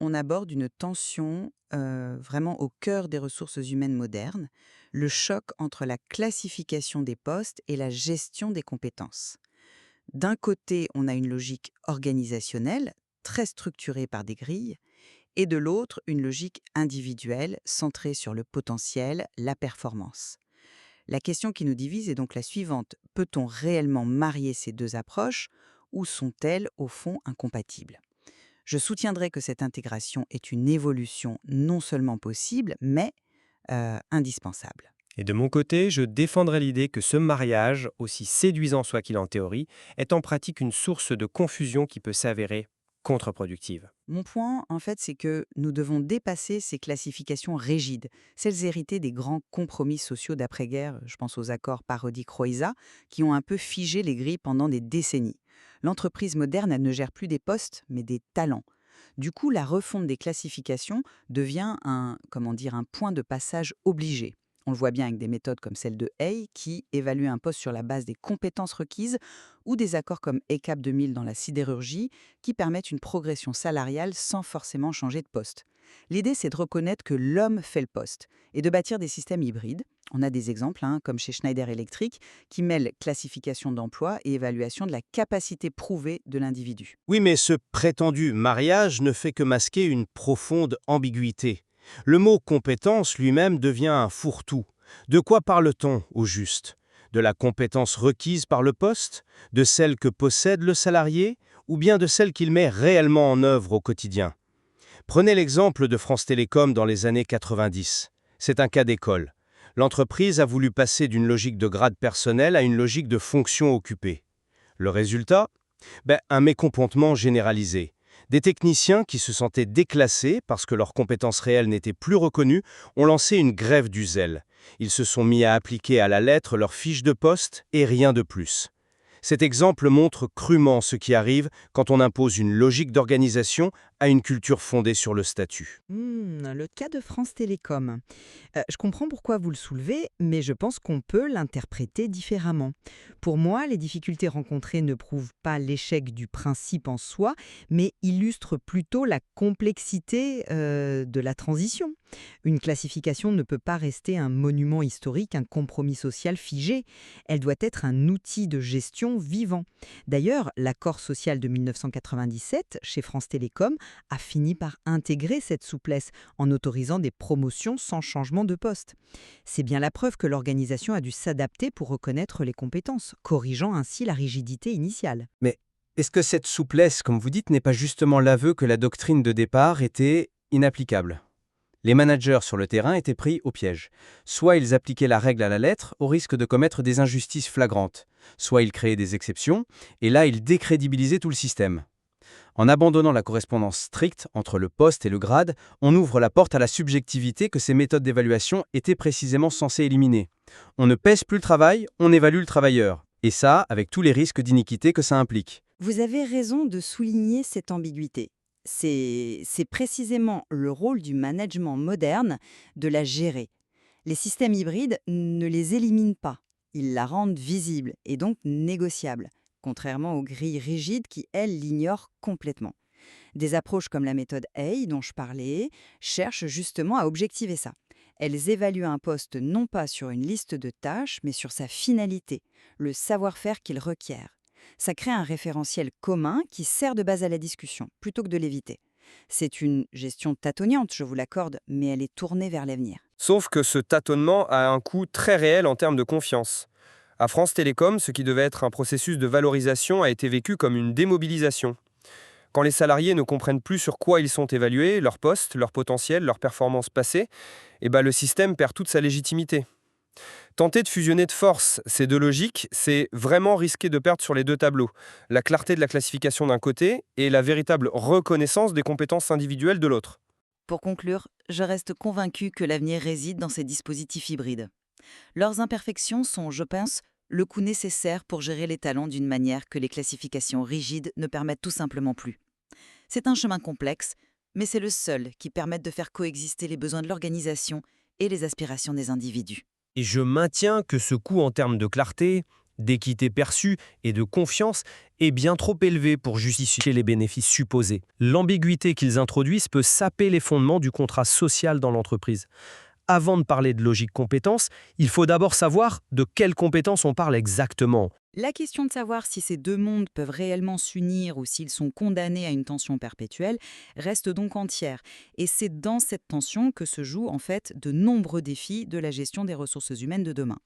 on aborde une tension vraiment au cœur des ressources humaines modernes, le choc entre la classification des postes et la gestion des compétences. D'un côté, on a une logique organisationnelle, très structurée par des grilles, et de l'autre, une logique individuelle, centrée sur le potentiel, la performance. La question qui nous divise est donc la suivante. Peut-on réellement marier ces deux approches ou sont-elles au fond incompatibles? Je soutiendrai que cette intégration est une évolution non seulement possible, mais indispensable. Et de mon côté, je défendrai l'idée que ce mariage, aussi séduisant soit-il en théorie, est en pratique une source de confusion qui peut s'avérer contre-productive. Mon point, en fait, c'est que nous devons dépasser ces classifications rigides, celles héritées des grands compromis sociaux d'après-guerre, je pense aux accords Parodi-Croïsa, qui ont un peu figé les grilles pendant des décennies. L'entreprise moderne, elle ne gère plus des postes, mais des talents. Du coup, la refonte des classifications devient un point de passage obligé. On le voit bien avec des méthodes comme celle de Hay, qui évalue un poste sur la base des compétences requises, ou des accords comme ECAP 2000 dans la sidérurgie, qui permettent une progression salariale sans forcément changer de poste. L'idée, c'est de reconnaître que l'homme fait le poste et de bâtir des systèmes hybrides. On a des exemples, comme chez Schneider Electric, qui mêlent classification d'emploi et évaluation de la capacité prouvée de l'individu. Oui, mais ce prétendu mariage ne fait que masquer une profonde ambiguïté. Le mot compétence lui-même devient un fourre-tout. De quoi parle-t-on au juste? De la compétence requise par le poste? De celle que possède le salarié? Ou bien de celle qu'il met réellement en œuvre au quotidien? Prenez l'exemple de France Télécom dans les années 90. C'est un cas d'école. L'entreprise a voulu passer d'une logique de grade personnel à une logique de fonction occupée. Le résultat? Un mécontentement généralisé. Des techniciens qui se sentaient déclassés parce que leurs compétences réelles n'étaient plus reconnues ont lancé une grève du zèle. Ils se sont mis à appliquer à la lettre leurs fiches de poste et rien de plus. Cet exemple montre crûment ce qui arrive quand on impose une logique d'organisation à une culture fondée sur le statut. Le cas de France Télécom. Je comprends pourquoi vous le soulevez, mais je pense qu'on peut l'interpréter différemment. Pour moi, les difficultés rencontrées ne prouvent pas l'échec du principe en soi, mais illustrent plutôt la complexité de la transition. Une classification ne peut pas rester un monument historique, un compromis social figé. Elle doit être un outil de gestion vivant. D'ailleurs, l'accord social de 1997 chez France Télécom a fini par intégrer cette souplesse en autorisant des promotions sans changement de poste. C'est bien la preuve que l'organisation a dû s'adapter pour reconnaître les compétences, corrigeant ainsi la rigidité initiale. Mais est-ce que cette souplesse, comme vous dites, n'est pas justement l'aveu que la doctrine de départ était inapplicable? Les managers sur le terrain étaient pris au piège. Soit ils appliquaient la règle à la lettre au risque de commettre des injustices flagrantes, soit ils créaient des exceptions, et là ils décrédibilisaient tout le système. En abandonnant la correspondance stricte entre le poste et le grade, on ouvre la porte à la subjectivité que ces méthodes d'évaluation étaient précisément censées éliminer. On ne pèse plus le travail, on évalue le travailleur. Et ça, avec tous les risques d'iniquité que ça implique. Vous avez raison de souligner cette ambiguïté. C'est précisément le rôle du management moderne de la gérer. Les systèmes hybrides ne les éliminent pas, ils la rendent visible et donc négociable, contrairement aux grilles rigides qui, elles, l'ignorent complètement. Des approches comme la méthode Hay dont je parlais cherchent justement à objectiver ça. Elles évaluent un poste non pas sur une liste de tâches, mais sur sa finalité, le savoir-faire qu'il requiert. Ça crée un référentiel commun qui sert de base à la discussion, plutôt que de l'éviter. C'est une gestion tâtonnante, je vous l'accorde, mais elle est tournée vers l'avenir. Sauf que ce tâtonnement a un coût très réel en termes de confiance. À France Télécom, ce qui devait être un processus de valorisation a été vécu comme une démobilisation. Quand les salariés ne comprennent plus sur quoi ils sont évalués, leur poste, leur potentiel, leur performance passée, le système perd toute sa légitimité. Tenter de fusionner de force ces deux logiques, c'est vraiment risquer de perdre sur les deux tableaux. La clarté de la classification d'un côté et la véritable reconnaissance des compétences individuelles de l'autre. Pour conclure, je reste convaincue que l'avenir réside dans ces dispositifs hybrides. Leurs imperfections sont, je pense, le coût nécessaire pour gérer les talents d'une manière que les classifications rigides ne permettent tout simplement plus. C'est un chemin complexe, mais c'est le seul qui permette de faire coexister les besoins de l'organisation et les aspirations des individus. Et je maintiens que ce coût en termes de clarté d'équité perçue et de confiance est bien trop élevé pour justifier les bénéfices supposés. L'ambiguïté qu'ils introduisent peut saper les fondements du contrat social dans l'entreprise. Avant de parler de logique compétence, il faut d'abord savoir de quelles compétences on parle exactement. La question de savoir si ces deux mondes peuvent réellement s'unir ou s'ils sont condamnés à une tension perpétuelle reste donc entière. Et c'est dans cette tension que se jouent en fait de nombreux défis de la gestion des ressources humaines de demain.